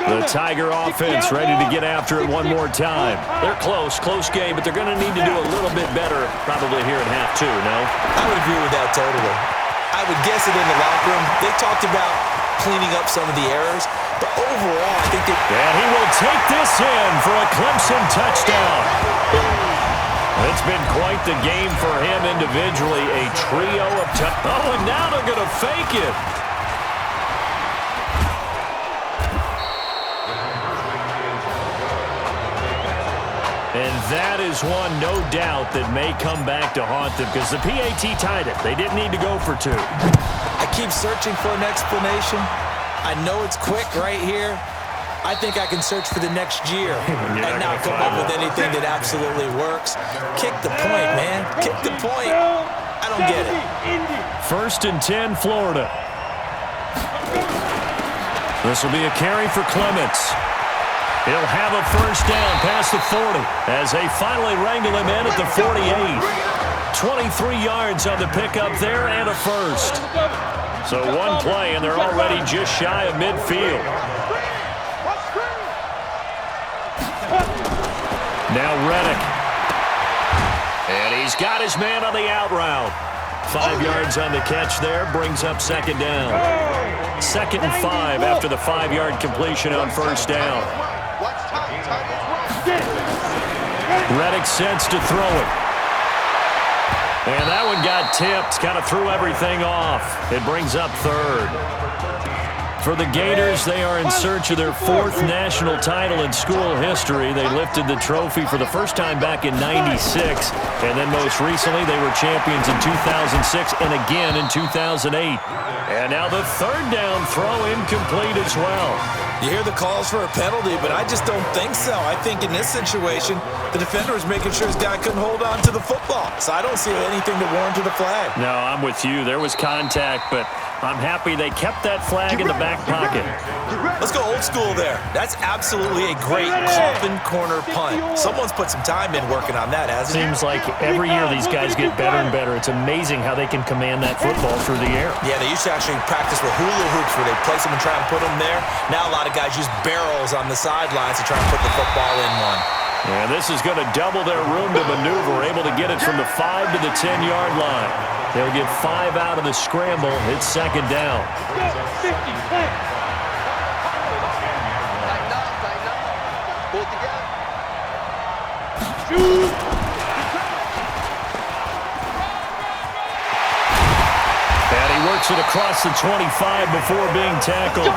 The Tiger offense ready to get after it one more time. They're close game, but they're going to need to do a little bit better probably here at half two, no? I would agree with that totally. I would guess it in the locker room. They talked about cleaning up some of the errors, but overall, I think And he will take this in for a Clemson touchdown. It's been quite the game for him individually. A trio of Oh, and now they're going to fake it. And that is one, no doubt, that may come back to haunt them because the PAT tied it. They didn't need to go for two. I keep searching for an explanation. I know it's quick right here. I think I can search for the next year and not come up with anything that absolutely works. Kick the point, man. Kick the point. I don't get it. 1st and 10, Florida. This will be a carry for Clements. He'll have a first down past the 40 as they finally wrangle him in at the 48. 23 yards on the pickup there and a first. So one play, and they're already just shy of midfield. Now Reddick. And he's got his man on the out route. 5 yards on the catch there, brings up second down. 2nd and 5 after the 5-yard completion on first down. Reddick sets to throw it. And that one got tipped, kind of threw everything off. It brings up third. For the Gators, they are in search of their 4th national title in school history. They lifted the trophy for the first time back in '96, and then most recently they were champions in 2006 and again in 2008. And now the 3rd down throw incomplete as well. You hear the calls for a penalty, but I just don't think so. I think in this situation, the defender was making sure his guy couldn't hold on to the football. So I don't see anything to warrant a flag. No, I'm with you. There was contact, but I'm happy they kept that flag in the back pocket. Let's go old school there. That's absolutely a great coffin corner punt. Someone's put some time in working on that, hasn't it? Seems like every year these guys get better and better. It's amazing how they can command that football through the air. Yeah, they used to actually practice with hula hoops where they place them and try and put them there. Now a lot of guys use barrels on the sidelines to try and put the football in one. And this is going to double their room to maneuver, able to get it from the 5 to the 10-yard line. They'll get 5 out of the scramble. It's second down. And he works it across the 25 before being tackled.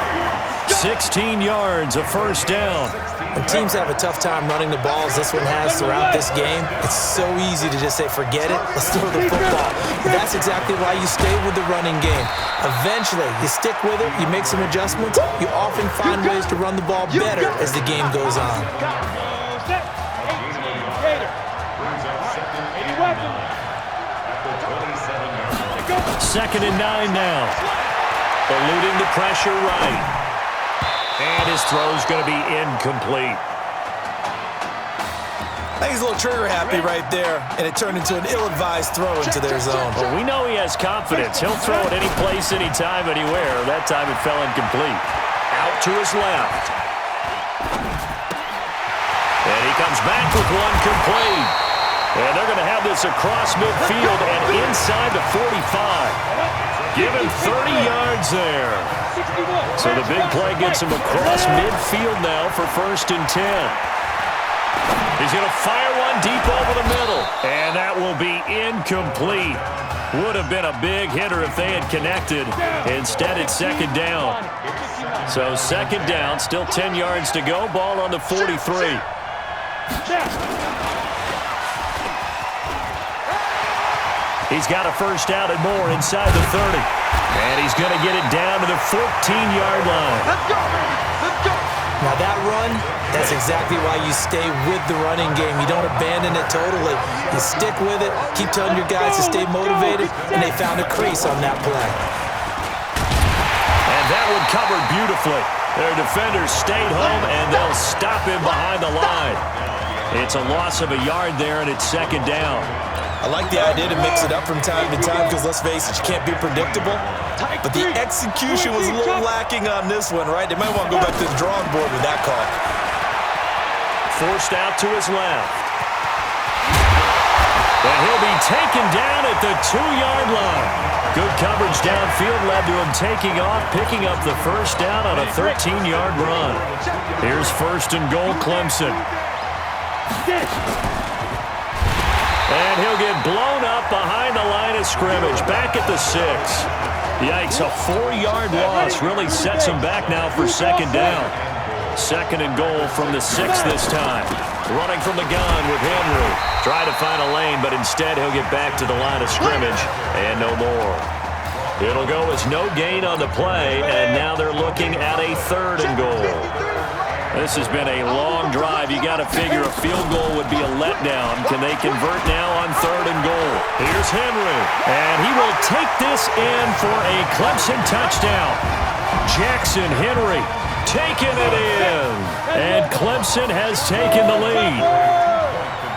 16 yards, a first down. When teams have a tough time running the ball, as this one has throughout this game, it's so easy to just say, forget it, let's throw the football. But that's exactly why you stay with the running game. Eventually, you stick with it, you make some adjustments, you often find ways to run the ball better as the game goes on. Second and 9 now. Eluding the pressure right. And his throw's going to be incomplete. I think he's a little trigger happy right there, and it turned into an ill-advised throw into their zone. Well, we know he has confidence. He'll throw it any place, anytime, anywhere. That time it fell incomplete. Out to his left. And he comes back with one complete. And they're going to have this across midfield and inside the 45. Give him 30 yards there. So the big play gets him across midfield now for 1st and 10. He's going to fire one deep over the middle. And that will be incomplete. Would have been a big hitter if they had connected. Instead, it's second down. So second down, still 10 yards to go. Ball on the 43. He's got a first down and more inside the 30. And he's going to get it down to the 14-yard line. Let's go! Let's go! Now that run, that's exactly why you stay with the running game. You don't abandon it totally. You stick with it, keep telling your guys to stay motivated, and they found a crease on that play. And that one covered beautifully. Their defenders stayed home, and they'll stop him behind the line. It's a loss of a yard there, and it's second down. I like the idea to mix it up from time to time because, let's face it, you can't be predictable. But the execution was a little lacking on this one, right? They might want to go back to the drawing board with that call. Forced out to his left. And he'll be taken down at the 2-yard line. Good coverage downfield led to him taking off, picking up the first down on a 13-yard run. Here's first and goal, Clemson. And he'll get blown up behind the line of scrimmage, back at the 6. Yikes, a 4-yard loss really sets him back now for second down. Second and goal from the 6 this time. Running from the gun with Henry. Try to find a lane, but instead he'll get back to the line of scrimmage and no more. It'll go as no gain on the play, and now they're looking at a 3rd and goal. This has been a long drive. You got to figure a field goal would be a letdown. Can they convert now on 3rd and goal? Here's Henry, and he will take this in for a Clemson touchdown. Jackson Henry taking it in, and Clemson has taken the lead.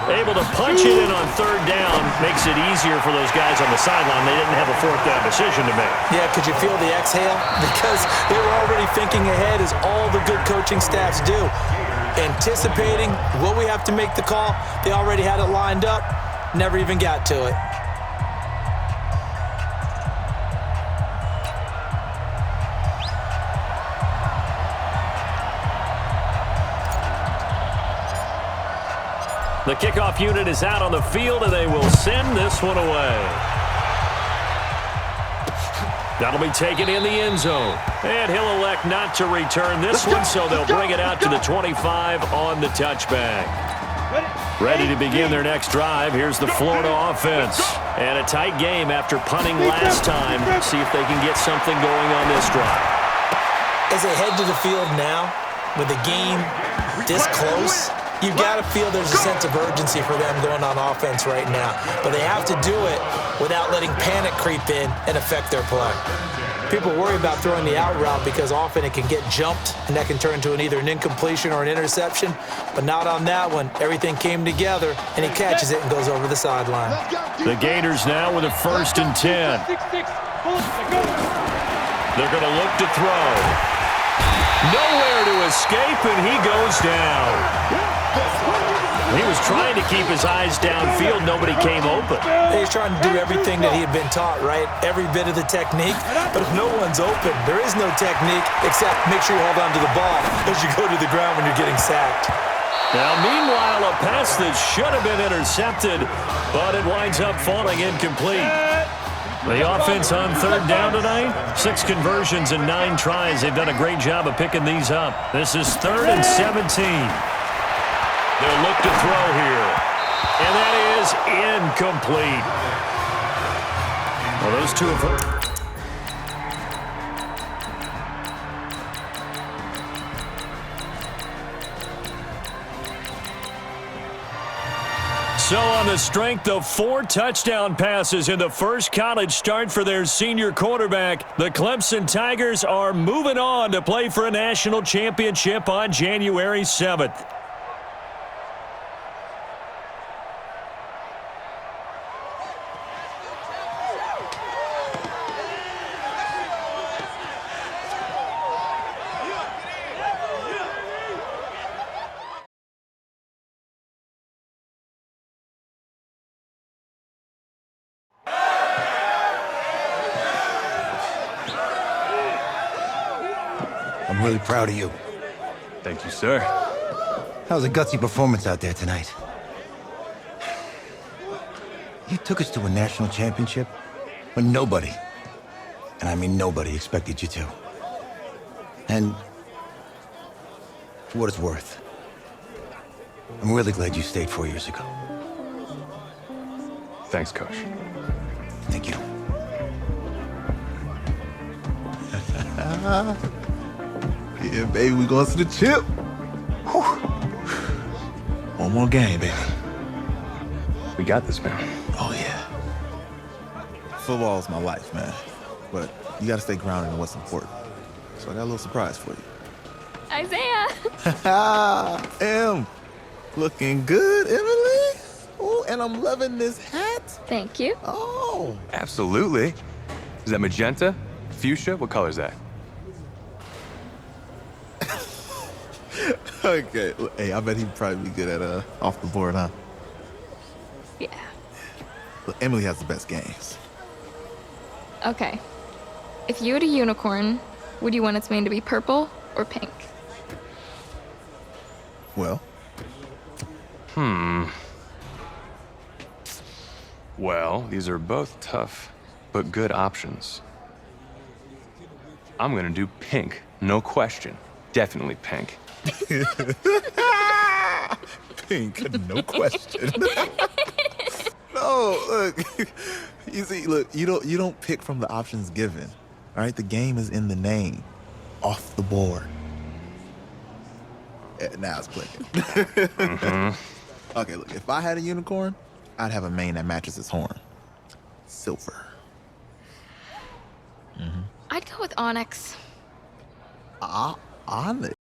Able to punch it in on 3rd down makes it easier for those guys on the sideline. They didn't have a 4th down decision to make. Yeah, could you feel the exhale? Because they were already thinking ahead, as all the good coaching staffs do. Anticipating what we have to make the call. They already had it lined up, never even got to it. The kickoff unit is out on the field, and they will send this one away. That'll be taken in the end zone. And he'll elect not to return this one, so they'll bring it out to the 25 on the touchback. Ready to begin their next drive. Here's the Florida offense. And a tight game after punting last time. See if they can get something going on this drive. As they head to the field now, with the game this close, you've got to feel there's a sense of urgency for them going on offense right now. But they have to do it without letting panic creep in and affect their play. People worry about throwing the out route because often it can get jumped, and that can turn into either an incompletion or an interception. But not on that one. Everything came together, and he catches it and goes over the sideline. The Gators now with a 1st and 10. They're going to look to throw. Nowhere to escape, and he goes down. He was trying to keep his eyes downfield. Nobody came open. He's trying to do everything that he had been taught, right? Every bit of the technique. But if no one's open, there is no technique except make sure you hold on to the ball as you go to the ground when you're getting sacked. Now, meanwhile, a pass that should have been intercepted, but it winds up falling incomplete. The offense on 3rd down tonight, 6 conversions and 9 tries. They've done a great job of picking these up. This is 3rd and 17. They'll look to throw here. And that is incomplete. Well, those two have hurt. So on the strength of 4 touchdown passes in the first college start for their senior quarterback, the Clemson Tigers are moving on to play for a national championship on January 7th. I'm really proud of you. Thank you, sir. That was a gutsy performance out there tonight. You took us to a national championship when nobody, and I mean nobody, expected you to. And for what it's worth, I'm really glad you stayed 4 years ago. Thanks, Coach. Thank you. Yeah, baby, we going to the chip. Whew. One more game, baby. We got this, man. Oh, yeah. Football is my life, man. But you got to stay grounded in what's important. So I got a little surprise for you. Isaiah! Looking good, Emily. Oh, and I'm loving this hat. Thank you. Oh. Absolutely. Is that magenta? Fuchsia? What color is that? Okay. Hey, I bet he'd probably be good at off the board, huh? Yeah. Look, Emily has the best games. Okay. If you had a unicorn, would you want its mane to be purple or pink? Well, Well, these are both tough, but good options. I'm gonna do pink, no question. Definitely pink. pink, no question. No, look. You see, look, you don't pick from the options given. All right, the game is in the name. Off the board. Now it's clicking. Okay, look, if I had a unicorn, I'd have a mane that matches its horn. Silver. I'd go with onyx. Onyx.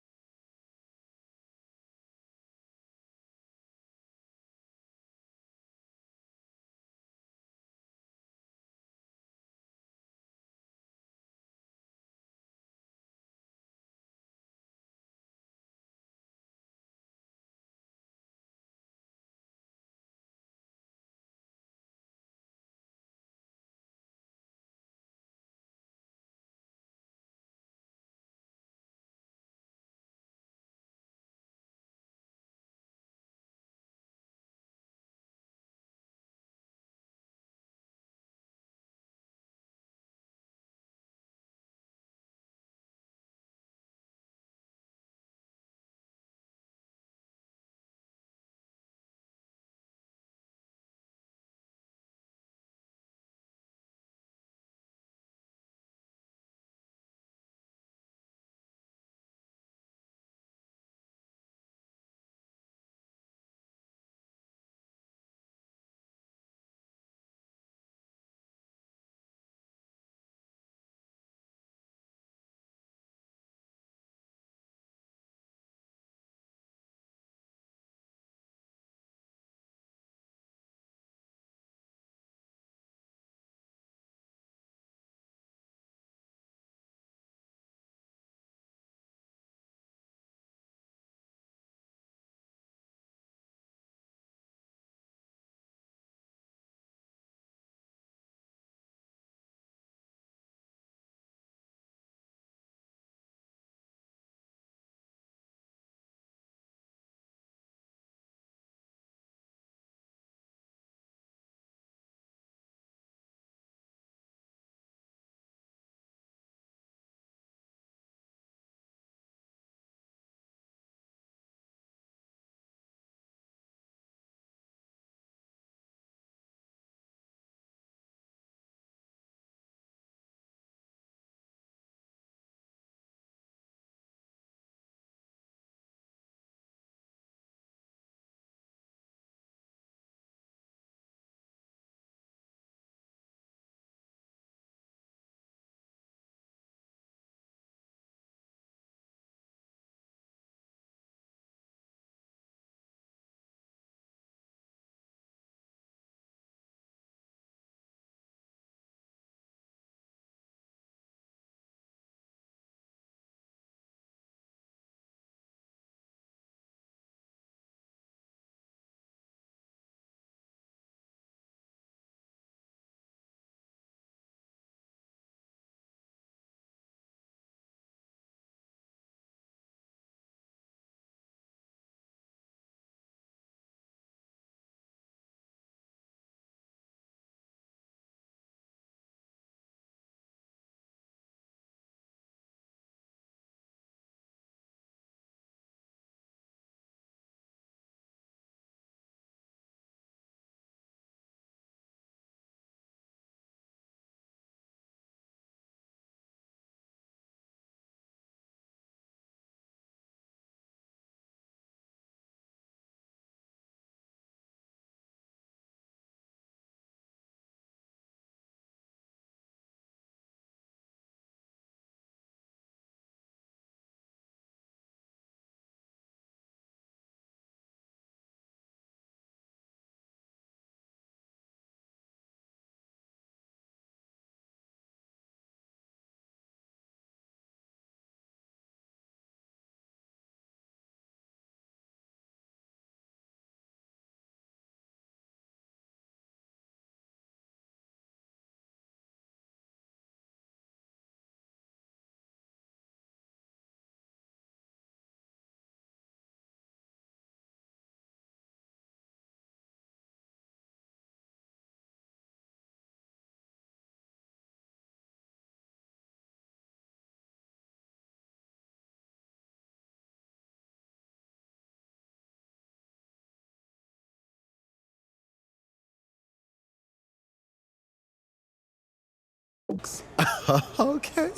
Okay.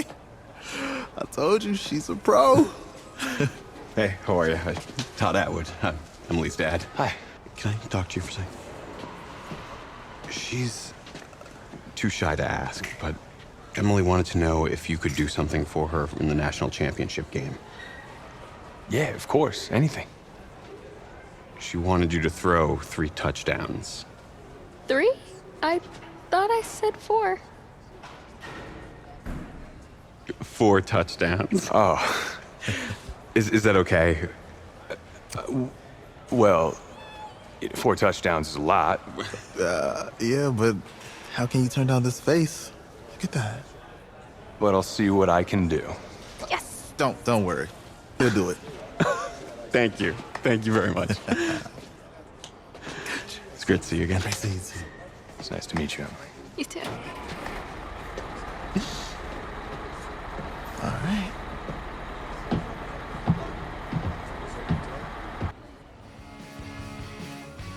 I told you she's a pro. Hey, how are you? Todd Atwood. I'm Emily's dad. Hi. Can I talk to you for a second? She's too shy to ask, but Emily wanted to know if you could do something for her in the national championship game. Yeah, of course. Anything. She wanted you to throw 3 touchdowns. 3? I thought I said 4. 4 touchdowns. Oh. Is that okay? Well, 4 touchdowns is a lot. Yeah, but how can you turn down this face? Look at that. But I'll see what I can do. Yes. Don't worry. He'll do it. Thank you. Thank you very much. It's great to see you again. Nice to see you too. It's nice to meet you, Emily. You too. All right.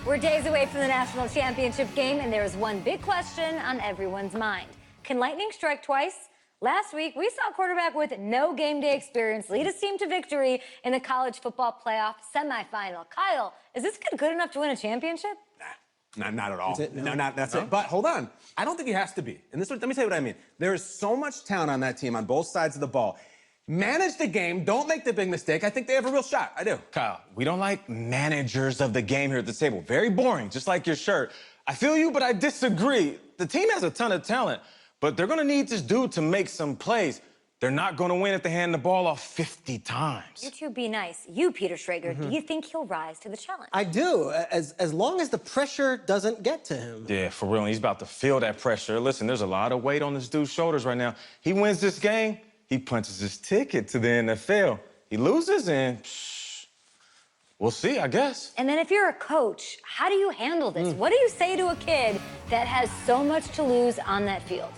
We're days away from the national championship game, and there is one big question on everyone's mind. Can lightning strike twice? Last week, we saw a quarterback with no game day experience lead his team to victory in the college football playoff semifinal. Kyle, is this kid good enough to win a championship? Not at all. That's it. But hold on. I don't think he has to be. And let me tell you what I mean. There is so much talent on that team on both sides of the ball. Manage the game. Don't make the big mistake. I think they have a real shot. I do. Kyle, we don't like managers of the game here at the table. Very boring, just like your shirt. I feel you, but I disagree. The team has a ton of talent, but they're going to need this dude to make some plays. They're not going to win if they hand the ball off 50 times. You two be nice. You, Peter Schrager, do you think he'll rise to the challenge? I do, as long as the pressure doesn't get to him. Yeah, for real. He's about to feel that pressure. Listen, there's a lot of weight on this dude's shoulders right now. He wins this game, he punches his ticket to the NFL. He loses, and we'll see, I guess. And then if you're a coach, how do you handle this? What do you say to a kid that has so much to lose on that field?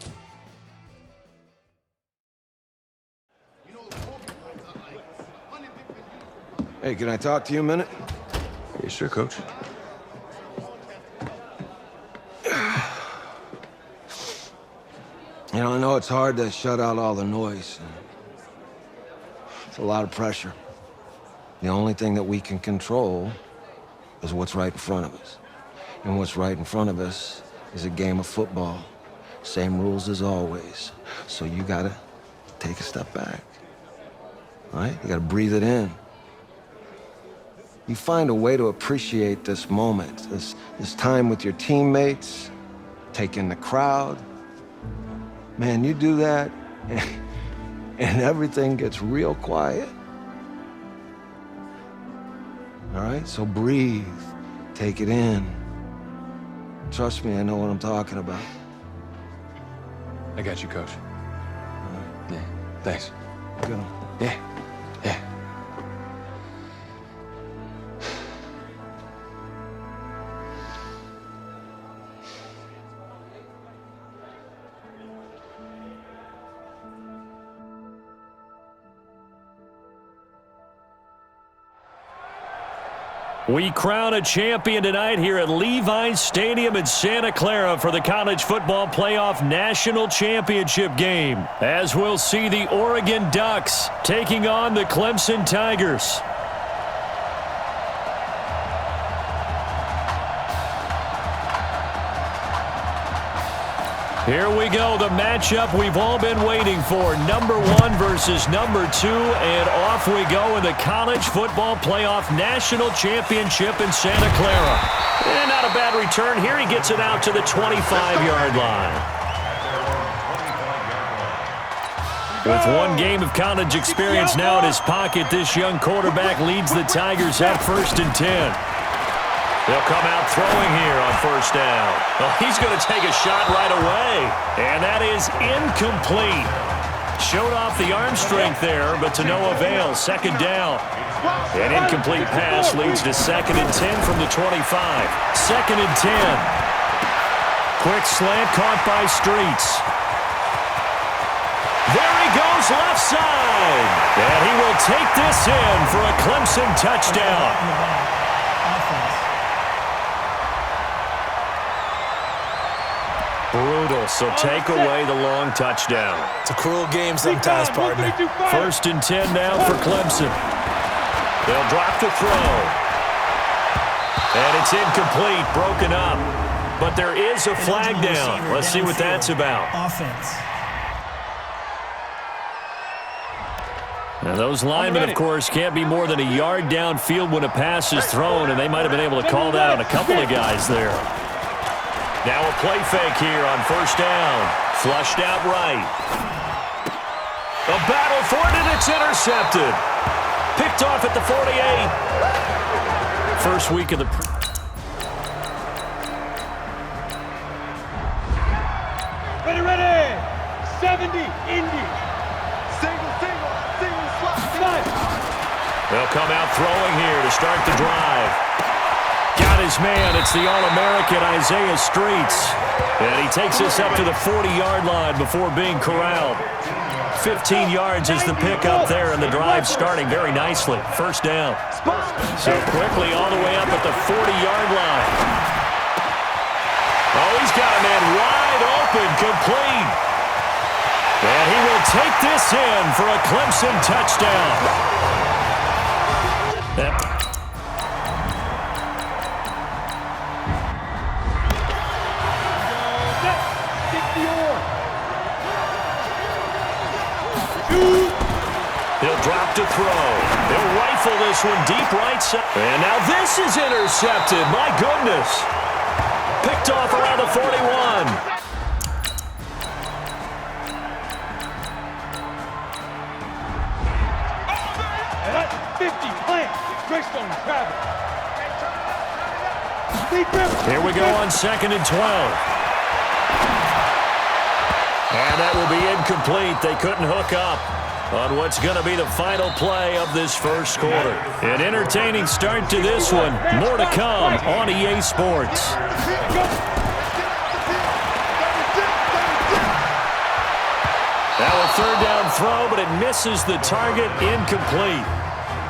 Hey, can I talk to you a minute? Yeah, sure, Coach. You know, I know it's hard to shut out all the noise. It's a lot of pressure. The only thing that we can control is what's right in front of us. And what's right in front of us is a game of football. Same rules as always. So you gotta take a step back. All right? You gotta breathe it in. You find a way to appreciate this moment, this time with your teammates, take in the crowd. Man, you do that, and everything gets real quiet. All right, so breathe, take it in. Trust me, I know what I'm talking about. I got you, Coach. Yeah, thanks. Good. Yeah. We crown a champion tonight here at Levi's Stadium in Santa Clara for the College Football Playoff National Championship game, as we'll see the Oregon Ducks taking on the Clemson Tigers. Here we go, the matchup we've all been waiting for. Number 1 versus number 2, and off we go in the College Football Playoff National Championship in Santa Clara. And not a bad return here. He gets it out to the 25-yard line. With one game of college experience now in his pocket, this young quarterback leads the Tigers at 1st and 10. They'll come out throwing here on 1st down. Well, he's going to take a shot right away, and that is incomplete. Showed off the arm strength there, but to no avail. 2nd down. An incomplete pass leads to 2nd and 10 from the 25. 2nd and 10. Quick slant caught by Streets. There he goes left side. And he will take this in for a Clemson touchdown. Brutal so take away the long touchdown. It's a cruel game sometimes, partner. 1st and 10 now for Clemson. They'll drop to throw. And it's incomplete, broken up. But there is a flag down. Let's see what that's about. Offense. Now those linemen, of course, can't be more than a yard downfield when a pass is thrown, and they might have been able to call that on a couple of guys there. Now a play fake here on 1st down. Flushed out right. A battle for it, and it's intercepted. Picked off at the 48. First week of the... Ready. 70, Indy. Single, slot. They'll come out throwing here to start the drive. Got his man. It's the All-American Isaiah Streets. And he takes us up to the 40-yard line before being corralled. 15 yards is the pickup there, and the drive starting very nicely. 1st down. So quickly all the way up at the 40-yard line. Oh, he's got a man wide open, complete. And he will take this in for a Clemson touchdown. He'll drop to throw. He'll rifle this one deep right side. And now this is intercepted. My goodness. Picked off around the 41. 50, plant. Greystone, travel. Here we go on 2nd and 12. And that will be incomplete. They couldn't hook up on what's going to be the final play of this first quarter. An entertaining start to this one. More to come on EA Sports. Now a 3rd down throw, but it misses the target, incomplete.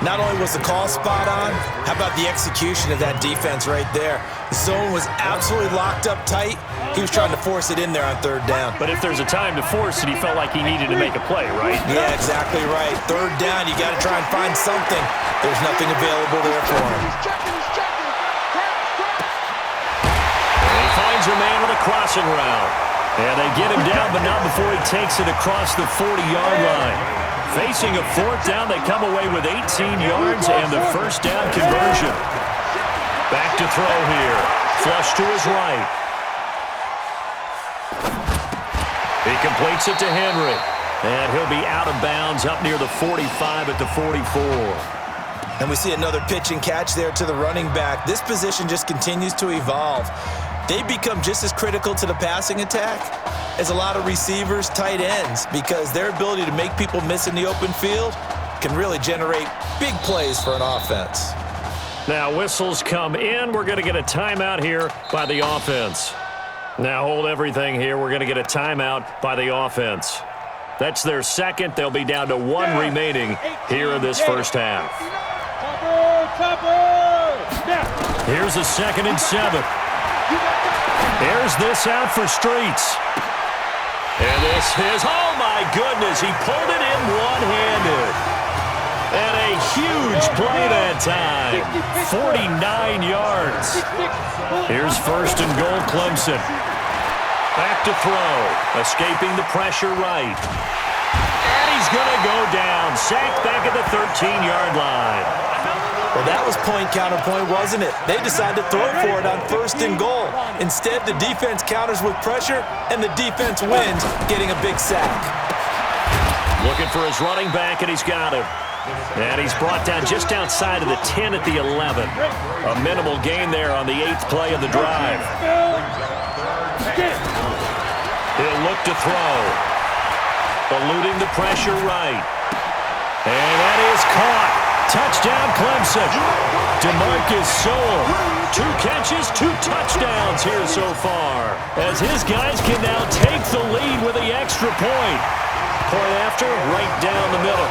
Not only was the call spot on, how about the execution of that defense right there? The zone was absolutely locked up tight. He was trying to force it in there on 3rd down. But if there's a time to force it, he felt like he needed to make a play, right? Yeah, exactly right. 3rd down, you got to try and find something. There's nothing available there for him. And he finds a man with a crossing route. And they get him down, but not before he takes it across the 40-yard line. Facing a 4th down, they come away with 18 yards and the 1st down conversion. Back to throw here. Flush to his right. He completes it to Henry. And he'll be out of bounds up near the 45 at the 44. And we see another pitch and catch there to the running back. This position just continues to evolve. They become just as critical to the passing attack as a lot of receivers, tight ends, because their ability to make people miss in the open field can really generate big plays for an offense. Now whistles come in. We're going to get a timeout here by the offense. Now hold everything here. We're going to get a timeout by the offense. That's their 2nd. They'll be down to 1 remaining here in this first half. Here's a 2nd and 7. There's this out for Streets. And this is, oh my goodness, he pulled it in one-handed. And a huge play that time. 49 yards. Here's 1st and goal, Clemson. Back to throw. Escaping the pressure right. And he's going to go down. Sacked back at the 13-yard line. Well, that was point counterpoint, wasn't it? They decided to throw for it on 1st and goal. Instead, the defense counters with pressure, and the defense wins, getting a big sack. Looking for his running back, and he's got him. And he's brought down just outside of the 10 at the 11. A minimal gain there on the 8th play of the drive. He'll look to throw. Eluding the pressure right. And that is caught. Touchdown, Clemson. DeMarcus Sowell. 2 catches, 2 touchdowns here so far, as his guys can now take the lead with the extra point. Point after, right down the middle.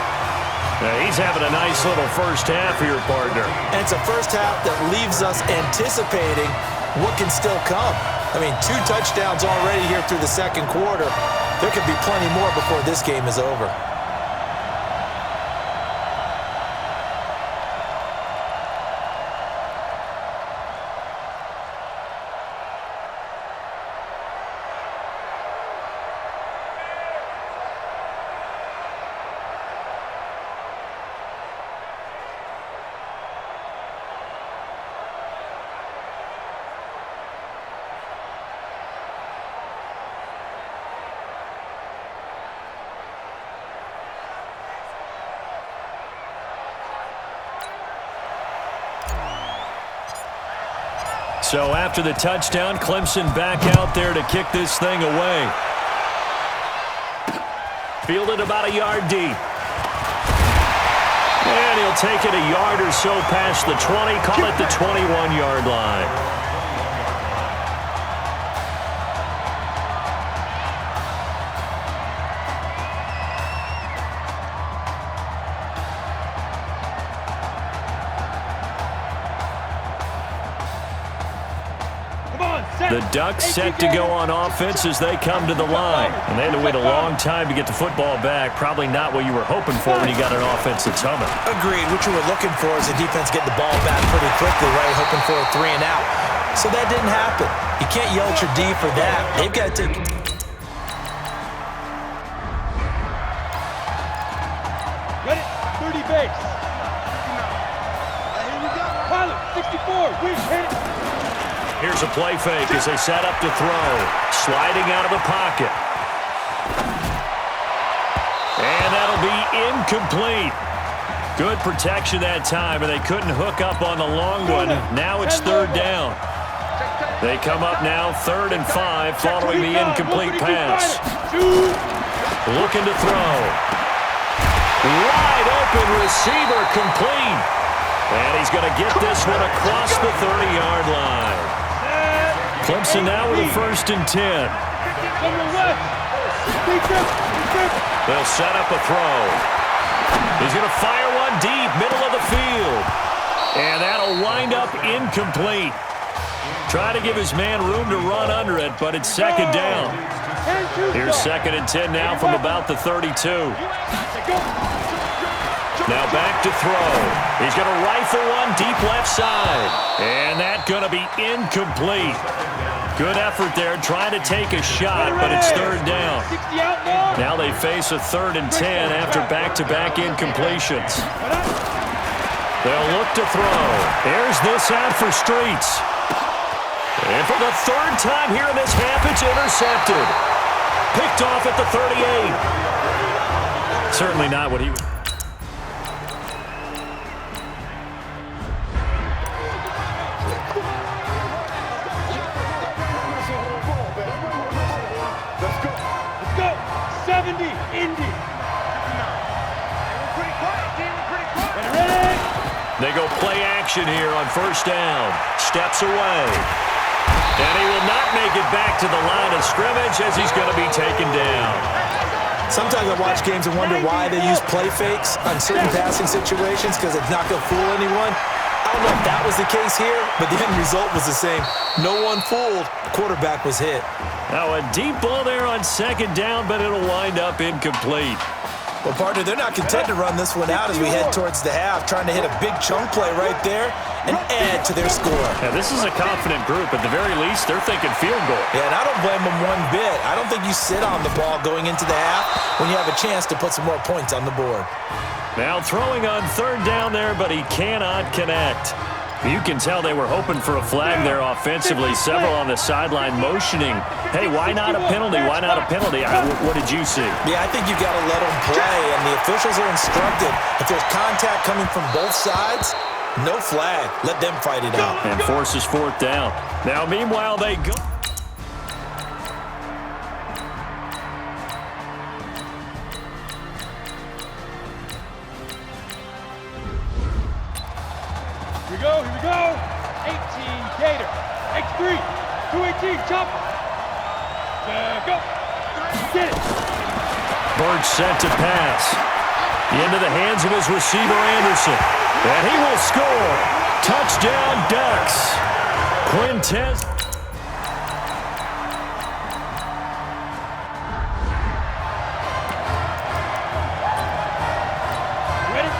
He's having a nice little first half here, partner. And it's a first half that leaves us anticipating what can still come. I mean, 2 touchdowns already here through the second quarter. There could be plenty more before this game is over. So after the touchdown, Clemson back out there to kick this thing away. Fielded about a yard deep. And he'll take it a yard or so past the 20, call it the 21-yard line. The Ducks set to go on offense as they come to the line. And they had to wait a long time to get the football back. Probably not what you were hoping for when you got an offense that's humming. Agreed. What you were looking for is the defense getting the ball back pretty quickly, right? Hoping for a 3 and out. So that didn't happen. You can't yell at your D for that. They've got to take... Ready? 30 base. Here we go. Pilot, 64. We hit it. Here's a play fake as they set up to throw. Sliding out of the pocket. And that'll be incomplete. Good protection that time, and they couldn't hook up on the long one. Now it's 3rd down. They come up now 3rd and 5 following the incomplete pass. Looking to throw. Wide open receiver complete. And he's going to get this one across the 30-yard line. Clemson now with a 1st and 10. They'll set up a throw. He's going to fire one deep, middle of the field. And that'll wind up incomplete. Try to give his man room to run under it, but it's 2nd down. Here's 2nd and 10 now from about the 32. Now back to throw. He's going to rifle one deep left side. And that's going to be incomplete. Good effort there trying to take a shot, but it's 3rd down. Now they face a 3rd and 10 after back-to-back incompletions. They'll look to throw. There's this out for Streets. And for the 3rd time here in this half, it's intercepted. Picked off at the 38. Certainly not what he was. They go play action here on 1st down. Steps away. And he will not make it back to the line of scrimmage as he's going to be taken down. Sometimes I watch games and wonder why they use play fakes on certain passing situations because it's not going to fool anyone. I don't know if that was the case here, but the end result was the same. No one fooled. The quarterback was hit. Now a deep ball there on 2nd down, but it'll wind up incomplete. Well, partner, they're not content to run this one out as we head towards the half, trying to hit a big chunk play right there and add to their score. Yeah, this is a confident group. At the very least, they're thinking field goal. Yeah, and I don't blame them one bit. I don't think you sit on the ball going into the half when you have a chance to put some more points on the board. Now throwing on 3rd down there, but he cannot connect. You can tell they were hoping for a flag there offensively. Several on the sideline motioning. Hey, why not a penalty? Why not a penalty? What did you see? Yeah, I think you got to let them play, and the officials are instructed. If there's contact coming from both sides, no flag. Let them fight it out. And forces 4th down. Now, meanwhile, they go. Here we go. 18 Gator. X3. 218. Chop. Go. Get it. Bird set to pass. Into the hands of his receiver, Anderson. And he will score. Touchdown, Ducks. Quintez. Ready?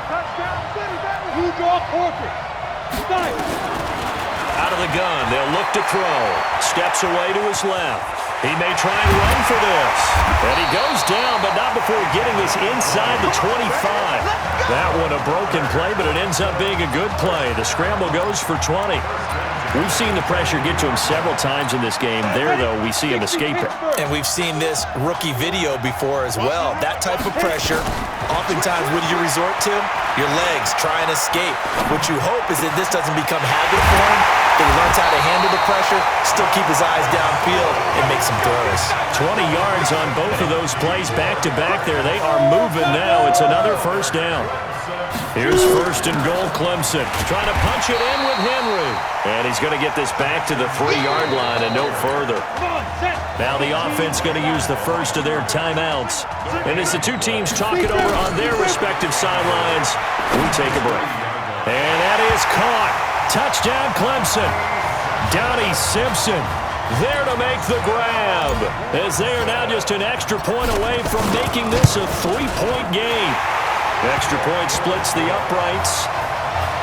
Touchdown, city, baby. You draw corporate. Stop. Out of the gun, they'll look to throw. Steps away to his left. He may try and run for this. And he goes down, but not before getting this inside the 25. That one a broken play, but it ends up being a good play. The scramble goes for 20. We've seen the pressure get to him several times in this game. There, though, we see him escape it. And we've seen this rookie video before as well. That type of pressure, oftentimes, what do you resort to? Your legs, try and escape. What you hope is that this doesn't become habit for him, that he learns how to handle the pressure, still keep his eyes downfield, and make some throws. 20 yards on both of those plays back-to-back there. They are moving now. It's another first down. Here's first and goal, Clemson. Trying to punch it in with Henry. And he's going to get this back to the 3-yard line and no further. Now the offense going to use the first of their timeouts. And as the two teams talk it over on their respective sidelines, we take a break. And that is caught. Touchdown, Clemson. Donnie Simpson there to make the grab, as they are now just an extra point away from making this a 3-point game. Extra point splits the uprights.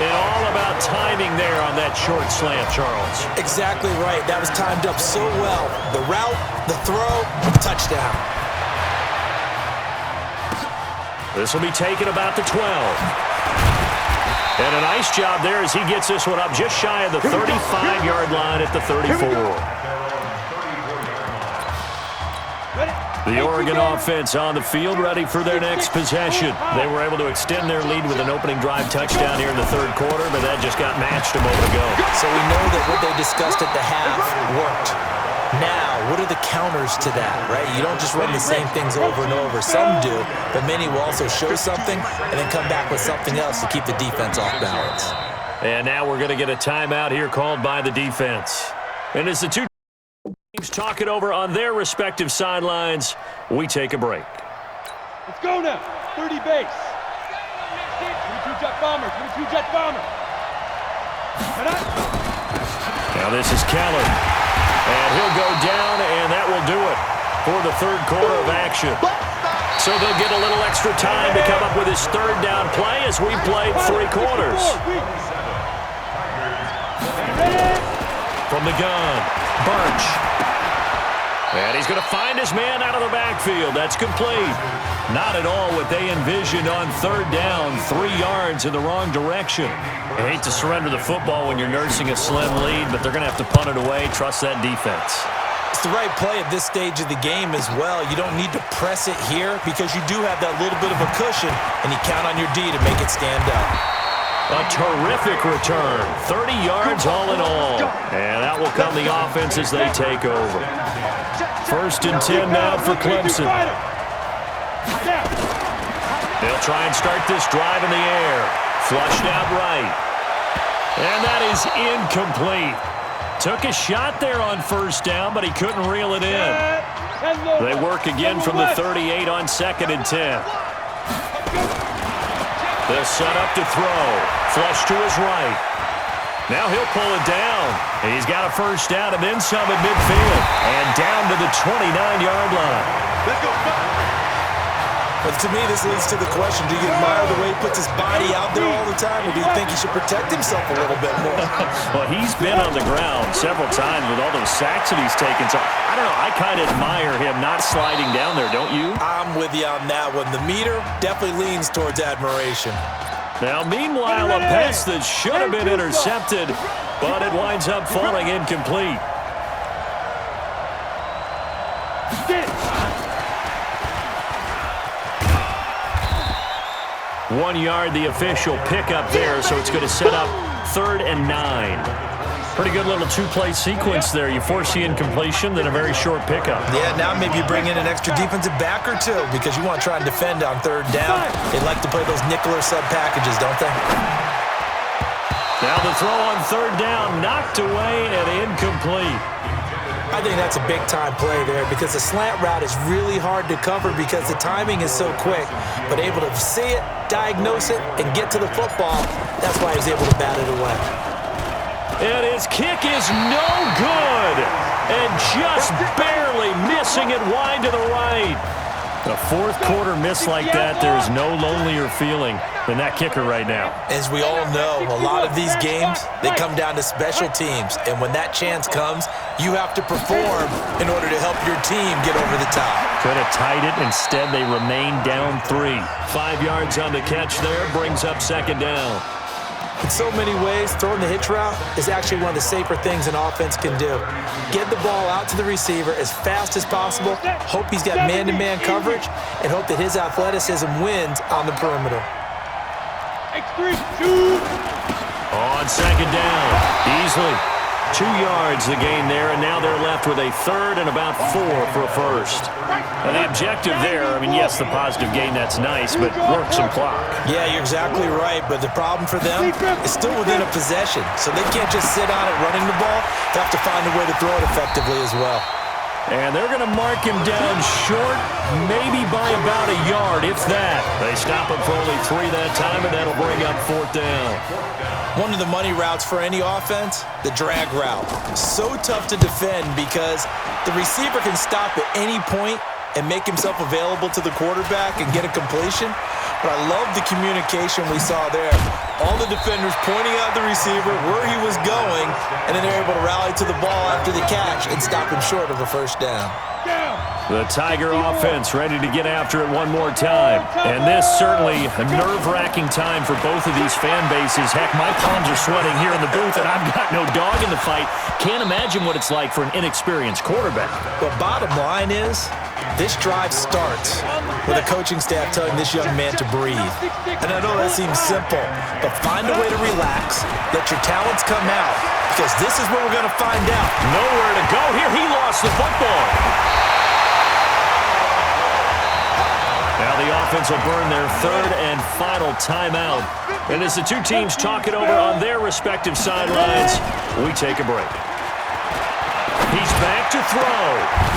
And all about timing there on that short slant, Charles. Exactly right. That was timed up so well. The route, the throw, touchdown. This will be taken about the 12. And a nice job there as he gets this one up just shy of the 35-yard line at the 34. The Oregon offense on the field, ready for their next possession. They were able to extend their lead with an opening drive touchdown here in the third quarter, but that just got matched a moment ago. So we know that what they discussed at the half worked. Now, what are the counters to that, right? You don't just run the same things over and over. Some do, but many will also show something and then come back with something else to keep the defense off balance. And now we're going to get a timeout here called by the defense. And as the two teams talk it over on their respective sidelines, we take a break. Let's go now. 30 base. 22 jet bomber. 22 jet bomber. Now this is Keller. And he'll go down, and that will do it for the third quarter of action. So they'll get a little extra time to come up with his third down play as we played 3 quarters. From the gun, Birch. And he's going to find his man out of the backfield. That's complete. Not at all what they envisioned on third down, 3 yards in the wrong direction. I hate to surrender the football when you're nursing a slim lead, but they're going to have to punt it away. Trust that defense. It's the right play at this stage of the game as well. You don't need to press it here because you do have that little bit of a cushion, and you count on your D to make it stand up. A terrific return, 30 yards all in all. And that will come the offense as they take over. First and 10 now for Clemson. They'll try and start this drive in the air. Flushed out right. And that is incomplete. Took a shot there on first down, but he couldn't reel it in. They work again from the 38 on 2nd and 10. They'll set up to throw. Flush to his right. Now he'll pull it down. He's got a first down and then some at midfield. And down to the 29-yard line. Let's go. But to me, this leads to the question, do you admire the way he puts his body out there all the time, or do you think he should protect himself a little bit more? Well, he's been on the ground several times with all those sacks that he's taken. So, I don't know, I kind of admire him not sliding down there, don't you? I'm with you on that one. The meter definitely leans towards admiration. Now, meanwhile, a pass that should have been intercepted, but it winds up falling incomplete. 1 yard, the official pickup there, so it's going to set up 3rd and 9. Pretty good little 2-play sequence there. You force the incompletion, then a very short pickup. Yeah, now maybe you bring in an extra defensive back or two because you want to try and defend on 3rd down. They like to play those nickel or sub packages, don't they? Now the throw on 3rd down, knocked away and incomplete. I think that's a big-time play there because the slant route is really hard to cover because the timing is so quick. But able to see it, diagnose it, and get to the football, that's why he was able to bat it away. And his kick is no good. And just barely missing it wide to the right. A fourth quarter miss like that, there's no lonelier feeling than that kicker right now. As we all know, a lot of these games, they come down to special teams. And when that chance comes, you have to perform in order to help your team get over the top. Could have tied it. Instead, they remain down 3. 5 yards on the catch there, brings up second down. In so many ways, throwing the hitch route is actually one of the safer things an offense can do. Get the ball out to the receiver as fast as possible, hope he's got man-to-man coverage, and hope that his athleticism wins on the perimeter. On second down, easily 2 yards the gain there, and now they're left with a third and about 4 for a first. And the objective there, I mean, yes, the positive gain, that's nice, but work some clock. Yeah, you're exactly right, but the problem for them is still within a possession, so they can't just sit on it running the ball. They have to find a way to throw it effectively as well. And they're going to mark him down short, maybe by about a yard, if that. They stop him for only 3 that time, and that'll bring up fourth down. One of the money routes for any offense, the drag route. So tough to defend because the receiver can stop at any point and make himself available to the quarterback and get a completion. But I love the communication we saw there. All the defenders pointing out the receiver, where he was going, and then they're able to rally to the ball after the catch and stop him short of a first down. The Tiger offense ready to get after it one more time. And this certainly a nerve-wracking time for both of these fan bases. Heck, my palms are sweating here in the booth, and I've got no dog in the fight. Can't imagine what it's like for an inexperienced quarterback. But bottom line is, this drive starts with a coaching staff telling this young man to breathe. And I know that seems simple, but find a way to relax, let your talents come out, because this is where we're going to find out. Nowhere to go here. He lost the football. Now the offense will burn their third and final timeout. And as the two teams talk it over on their respective sidelines, we take a break. He's back to throw.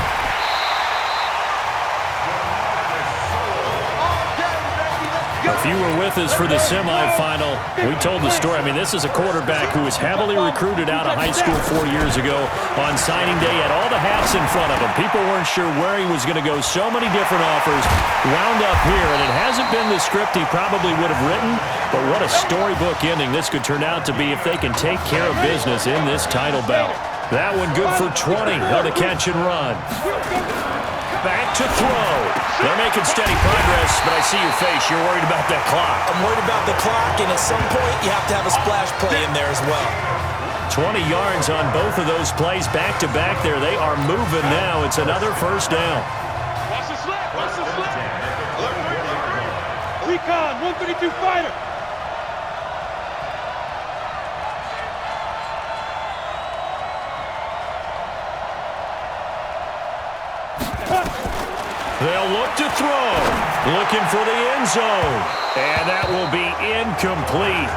If you were with us for the semifinal, we told the story. I mean, this is a quarterback who was heavily recruited out of high school 4 years ago. On signing day, had all the hats in front of him. People weren't sure where he was going to go. So many different offers. Wound up here, and it hasn't been the script he probably would have written, but what a storybook ending this could turn out to be if they can take care of business in this title bout. That one good for 20 on the catch and run. Back to throw. They're making steady progress, but I see your face. You're worried about that clock. I'm worried about the clock, and at some point, you have to have a splash play in there as well. 20 yards on both of those plays back-to-back there. They are moving now. It's another first down. Watch the slap. Watch the slap. Recon, 132 fighter. They'll look to throw. Looking for the end zone. And that will be incomplete.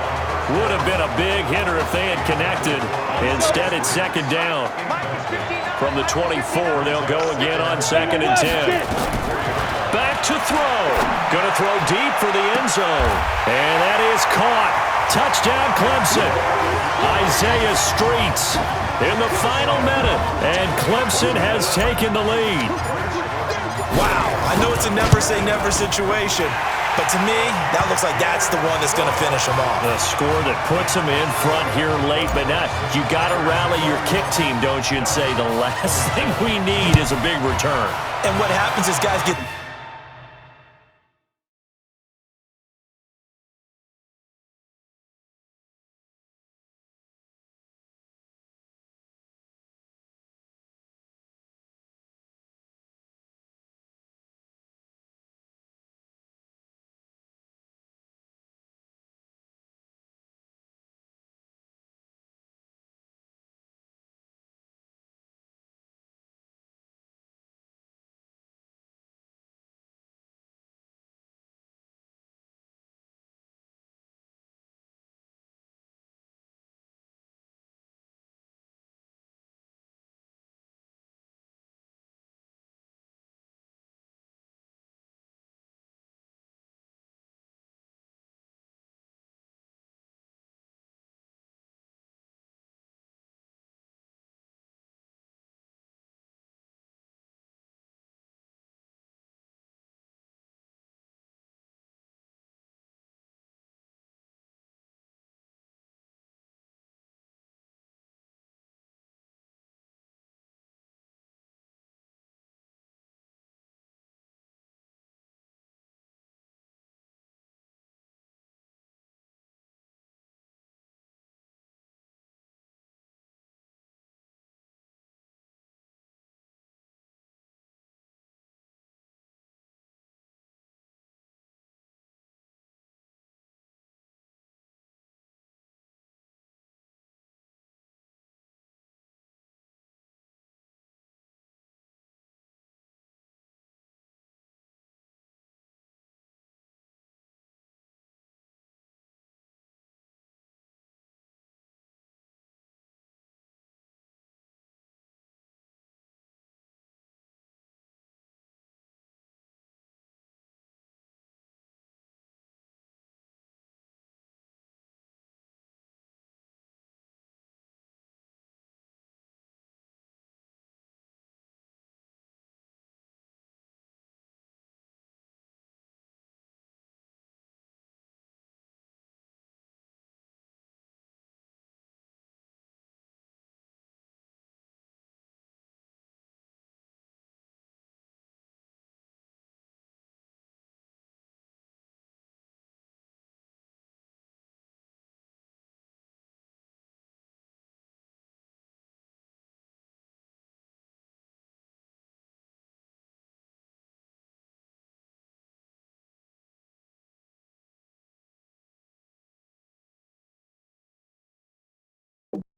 Would have been a big hitter if they had connected. Instead, it's second down. From the 24, they'll go again on second and 10. Back to throw. Going to throw deep for the end zone. And that is caught. Touchdown, Clemson. Isaiah Streets in the final minute. And Clemson has taken the lead. Wow, I know it's a never-say-never situation, but to me, that looks like that's the one that's going to finish them off. The score that puts them in front here late, but not. You got to rally your kick team, don't you, and say the last thing we need is a big return. And what happens is guys get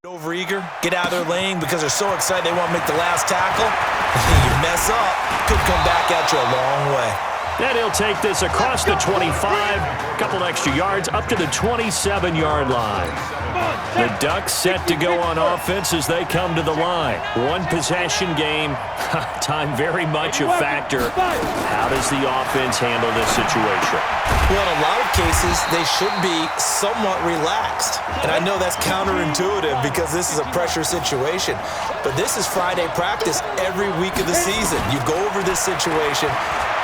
Overeager, get out of their lane because they're so excited they want to make the last tackle. You mess up, could come back at you a long way. And he'll take this across the 25, a couple extra yards up to the 27-yard line. The Ducks set to go on offense as they come to the line. One possession game, time very much a factor. How does the offense handle this situation? Well, in a lot of cases, they should be somewhat relaxed. And I know that's counterintuitive because this is a pressure situation. But this is Friday practice every week of the season. You go over this situation,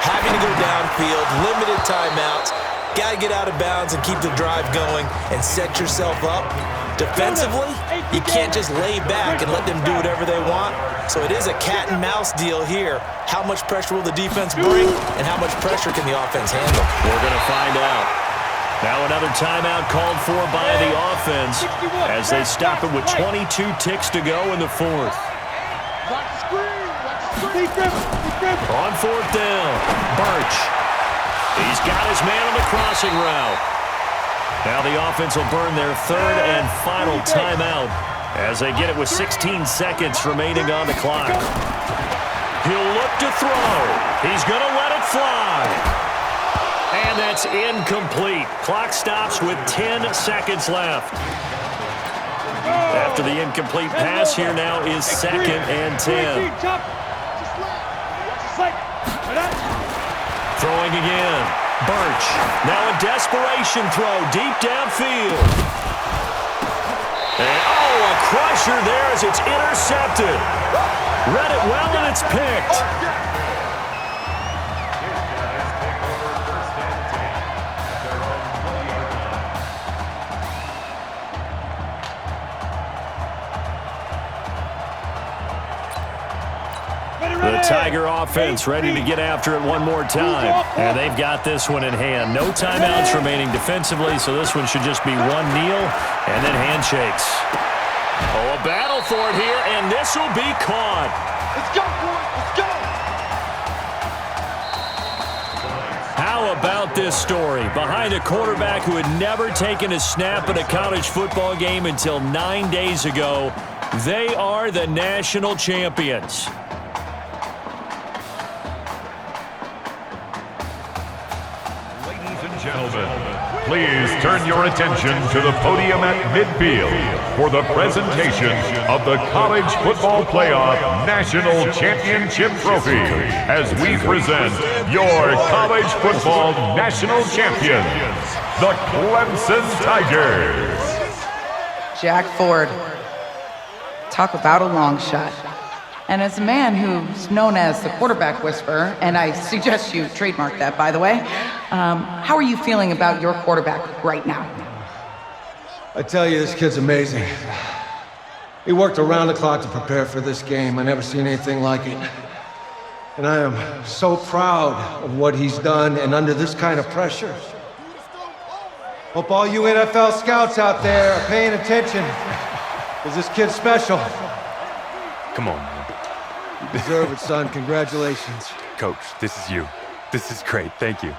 having to go downfield, limited timeouts, got to get out of bounds and keep the drive going and set yourself up. Defensively, you can't just lay back and let them do whatever they want. So it is a cat and mouse deal here. How much pressure will the defense bring and how much pressure can the offense handle? We're going to find out. Now another timeout called for by the offense as they stop it with 22 ticks to go in the fourth. On fourth down, Birch. He's got his man on the crossing route. Now the offense will burn their third and final timeout as they get it with 16 seconds remaining on the clock. He'll look to throw. He's going to let it fly. And that's incomplete. Clock stops with 10 seconds left. After the incomplete pass, here now is 2nd and 10. Throwing again. Birch. Now a desperation throw deep downfield. And a crusher there as it's intercepted. Read it well and it's picked. The Tiger offense ready to get after it one more time. And they've got this one in hand. No timeouts remaining defensively, so this one should just be one kneel and then handshakes. Oh, a battle for it here, and this will be caught. Let's go, boys. Let's go. How about this story? Behind a quarterback who had never taken a snap at a college football game until 9 days ago, they are the national champions. Gentlemen, please turn your attention to the podium at midfield for the presentation of the College Football Playoff National Championship Trophy as we present your college football national champions, the Clemson Tigers. Jack Ford. Talk about a long shot. And as a man who's known as the quarterback whisperer, and I suggest you trademark that, by the way, how are you feeling about your quarterback right now? I tell you, this kid's amazing. He worked around the clock to prepare for this game. I never seen anything like it. And I am so proud of what he's done and under this kind of pressure. Hope all you NFL scouts out there are paying attention, because this kid's special. Come on, man. You deserve it, son. Congratulations. Coach, this is you. This is great. Thank you.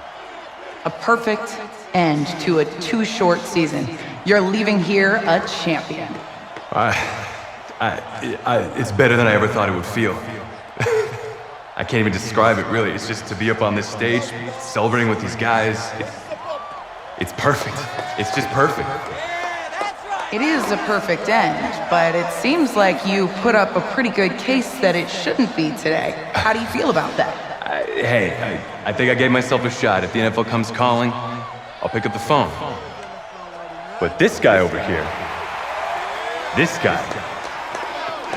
A perfect end to a too short season. You're leaving here a champion. It's better than I ever thought it would feel. I can't even describe it, really. It's just to be up on this stage, celebrating with these guys. It's perfect. It's just perfect. It is a perfect end, but it seems like you put up a pretty good case that it shouldn't be today. How do you feel about that? I think I gave myself a shot. If the NFL comes calling, I'll pick up the phone. But this guy over here, this guy,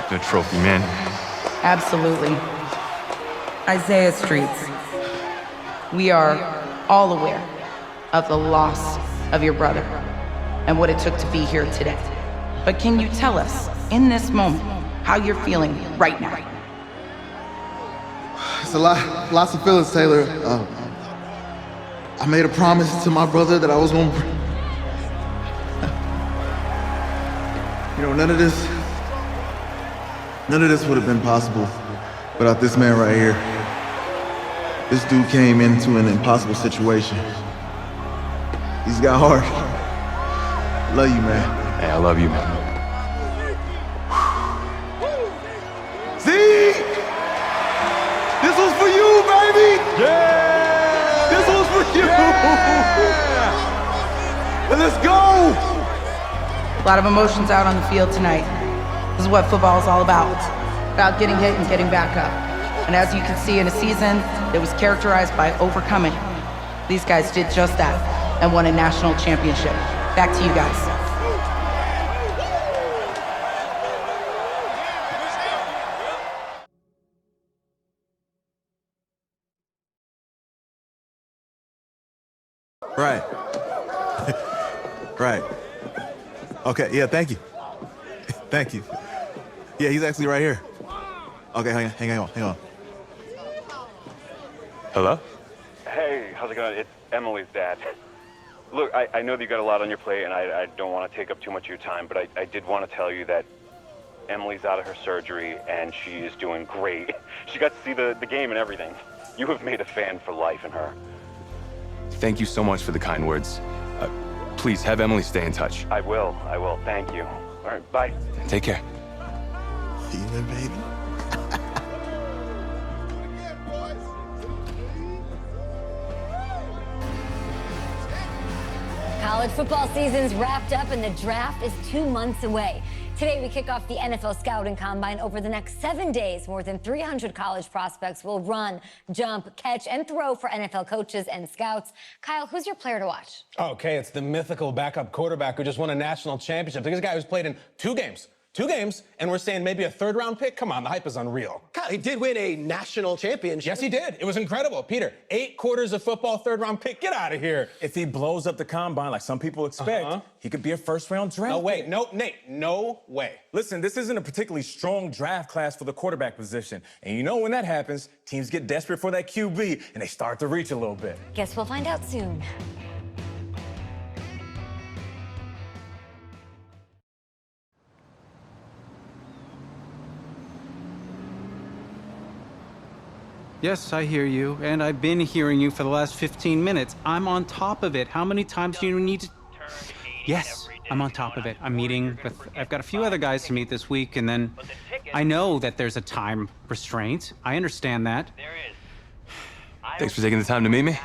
the trophy, man. Absolutely. Isaiah Streets, we are all aware of the loss of your brother and what it took to be here today. But can you tell us, in this moment, how you're feeling right now? It's lots of feelings, Taylor. I made a promise to my brother that I was gonna, none of this would have been possible without this man right here. This dude came into an impossible situation. He's got heart. Love you, man. Hey, I love you, man. let's go! A lot of emotions out on the field tonight. This is what football is all about. About getting hit and getting back up. And as you can see, in a season that was characterized by overcoming, these guys did just that and won a national championship. Back to you guys. Right. Right. Okay, yeah, thank you. Thank you. Yeah, he's actually right here. Okay, hang on. Hello? Hey, how's it going? It's Emily's dad. Look, I know that you got a lot on your plate, and I don't want to take up too much of your time, but I did want to tell you that Emily's out of her surgery, and she is doing great. She got to see the game and everything. You have made a fan for life in her. Thank you so much for the kind words. Please have Emily stay in touch. I will. Thank you. All right, bye. Take care. Yeah, baby. College football season's wrapped up and the draft is 2 months away. Today, we kick off the NFL Scouting Combine. Over the next 7 days, more than 300 college prospects will run, jump, catch, and throw for NFL coaches and scouts. Kyle, who's your player to watch? Okay, it's the mythical backup quarterback who just won a national championship. This guy who's played in two games, and we're saying maybe a third-round pick? Come on, the hype is unreal. Kyle, he did win a national championship. Yes, he did. It was incredible. Peter, 8 quarters of football, third-round pick. Get out of here. If he blows up the combine like some people expect, he could be a first-round draft No way. pick. No, Nate, no way. Listen, this isn't a particularly strong draft class for the quarterback position. And you know when that happens, teams get desperate for that QB, and they start to reach a little bit. Guess we'll find out soon. Yes, I hear you, and I've been hearing you for the last 15 minutes. I'm on top of it. How many times do you need to... Yes, I'm on top of it. I'm meeting with... I've got a few other guys to meet this week, and then I know that there's a time restraint. I understand that. Thanks for taking the time to meet me.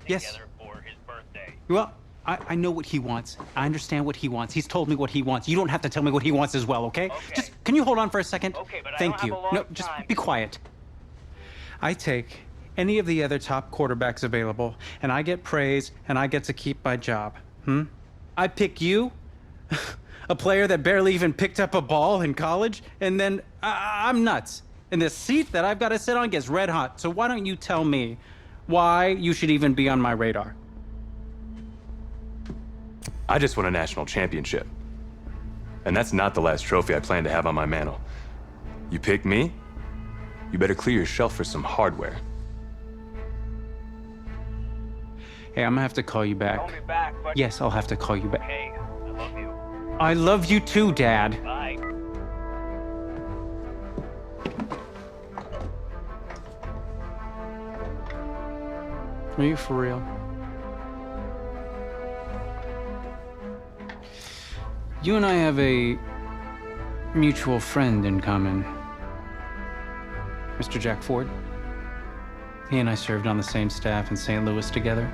Yes. Well, I know what he wants. I understand what he wants. He's told me what he wants. You don't have to tell me what he wants as well, okay? Just, can you hold on for a second? Okay, but Thank I don't you. have a long No, just time. be quiet. I take any of the other top quarterbacks available, and I get praise, and I get to keep my job. I pick you, a player that barely even picked up a ball in college, and then I'm nuts. And the seat that I've got to sit on gets red hot. So why don't you tell me why you should even be on my radar? I just won a national championship. And that's not the last trophy I plan to have on my mantle. You pick me, you better clear your shelf for some hardware. Hey, I'm gonna have to call you back. Call me back, but... Yes, I'll have to call you back. Okay, I love you. I love you too, Dad. Bye. Are you for real? You and I have a mutual friend in common, Mr. Jack Ford. He and I served on the same staff in St. Louis together.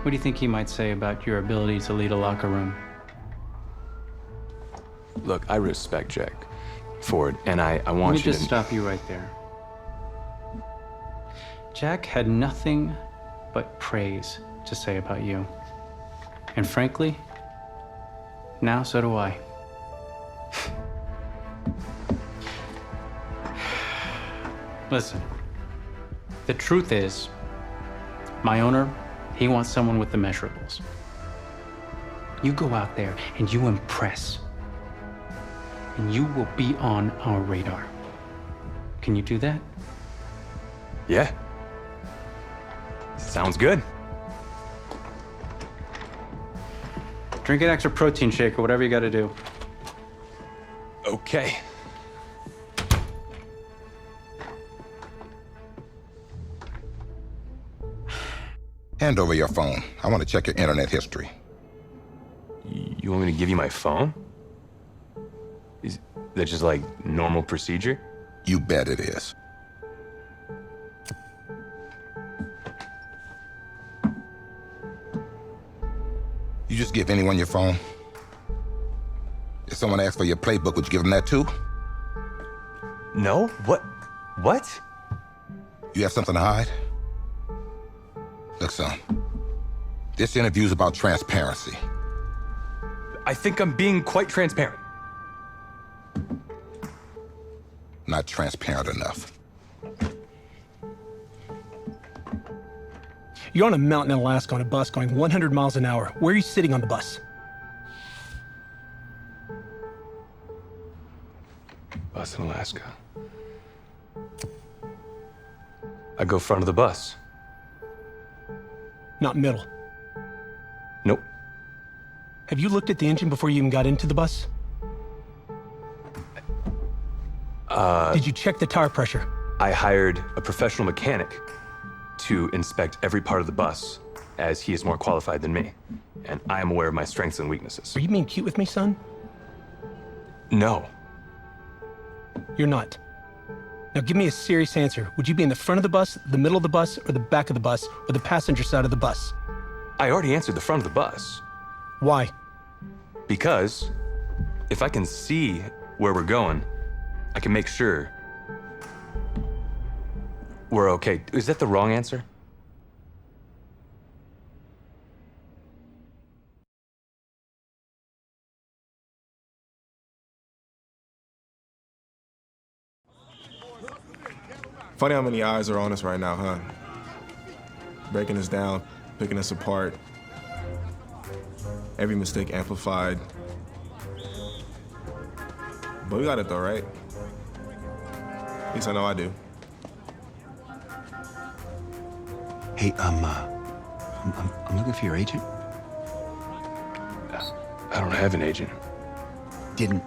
What do you think he might say about your ability to lead a locker room? Look, I respect Jack Ford, and I want you to... Let me just stop you right there. Jack had nothing but praise to say about you. And frankly, now so do I. Listen, the truth is, my owner, he wants someone with the measurables. You go out there and you impress, and you will be on our radar. Can you do that? Yeah. Sounds good. Drink an extra protein shake or whatever you gotta do. Okay. Hand over your phone. I want to check your internet history. You want me to give you my phone? Is that just like normal procedure? You bet it is. You just give anyone your phone? If someone asks for your playbook, would you give them that too? No? What? You have something to hide? Look, son, this interview's about transparency. I think I'm being quite transparent. Not transparent enough. You're on a mountain in Alaska on a bus going 100 miles an hour. Where are you sitting on the bus? Bus in Alaska. I go front of the bus. Not middle. Nope. Have you looked at the engine before you even got into the bus? Did you check the tire pressure? I hired a professional mechanic to inspect every part of the bus, as he is more qualified than me, and I am aware of my strengths and weaknesses. Are you being cute with me, son? No. You're not. Now give me a serious answer. Would you be in the front of the bus, the middle of the bus, or the back of the bus, or the passenger side of the bus? I already answered the front of the bus. Why? Because if I can see where we're going, I can make sure we're okay. Is that the wrong answer? Funny how many eyes are on us right now, huh? Breaking us down, picking us apart. Every mistake amplified. But we got it though, right? At least I know I do. Hey, I'm looking for your agent. I don't have an agent. Didn't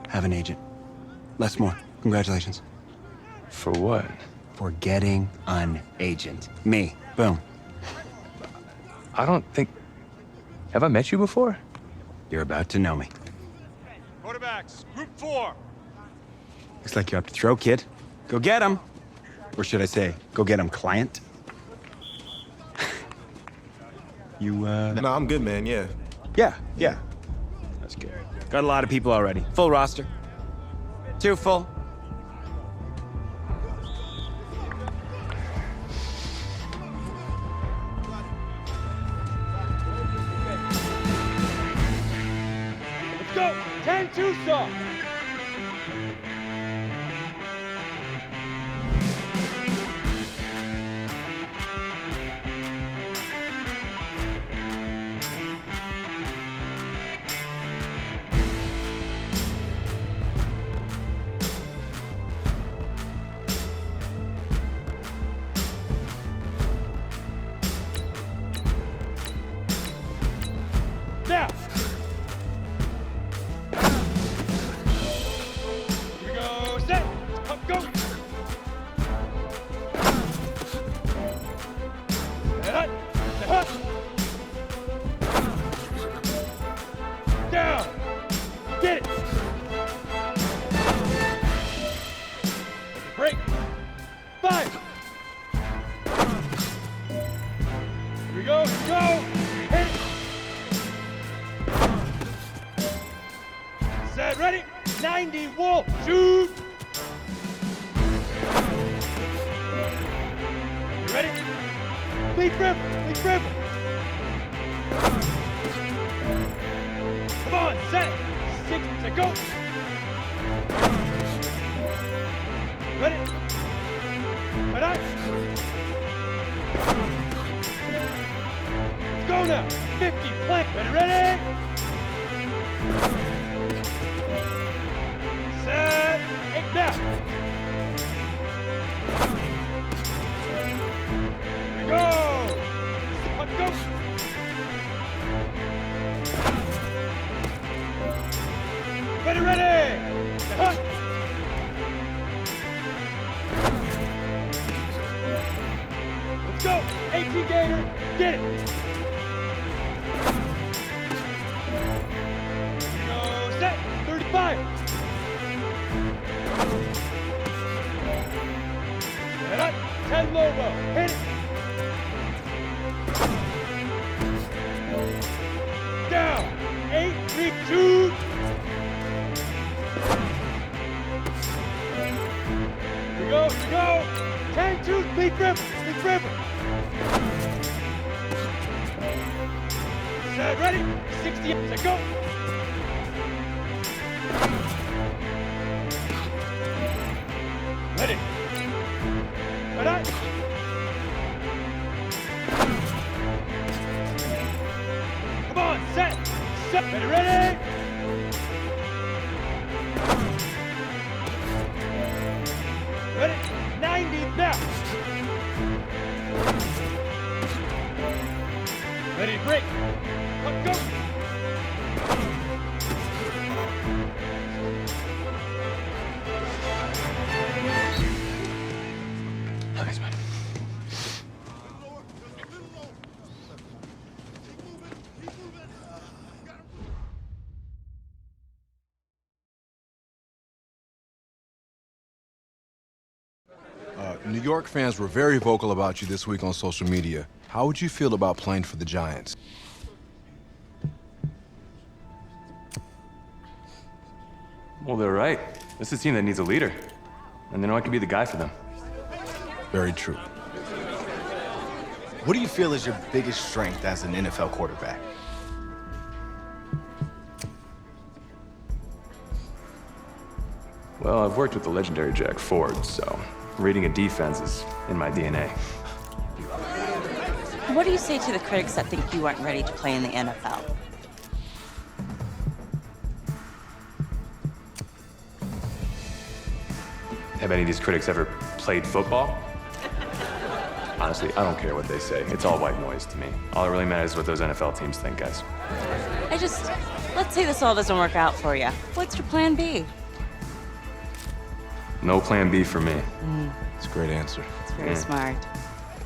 have an agent. Les Moore, congratulations. For what? For getting an agent. Me. Boom. I don't think... Have I met you before? You're about to know me. Quarterbacks, group 4. Looks like you're up to throw, kid. Go get him. Or should I say, go get him, client. You, No, I'm good, man, yeah. Yeah. That's good. Got a lot of people already. Full roster. 2 full. Let's go. 10 Tucson. Now. Here we go. Set. Up, go. Head up. Step up. Down. Get it. Break. 5. Here we go. Go. Hit it. Set, ready? 90, wall, shoot! You ready? Lead dribble. Come on, set, 6 to go. Ready? Right on. Let's go now. 50, plank, ready? Set, 8 now. Here we go. Let's go. Ready. Hut. Let's go. 18 Gator. Get it. Here we go. Set. 35. Head up. 10 Lobo. Hit it. Down. Shoot! Here we go, here we go! 10-2, big ripper, big ripper! Set, ready? 60, set, go! Ready? Ready? Come on, set! Set! Ready, ready! Ready? 90 now! Ready, break! Up, go! Thanks, man. New York fans were very vocal about you this week on social media. How would you feel about playing for the Giants? Well, they're right. This is a team that needs a leader. And they know I could be the guy for them. Very true. What do you feel is your biggest strength as an NFL quarterback? Well, I've worked with the legendary Jack Ford, so reading a defense is in my DNA. What do you say to the critics that think you aren't ready to play in the NFL? Have any of these critics ever played football? Honestly, I don't care what they say. It's all white noise to me. All that really matters is what those NFL teams think, guys. Let's say this all doesn't work out for you. What's your plan B? No plan B for me. It's a great answer. It's very smart.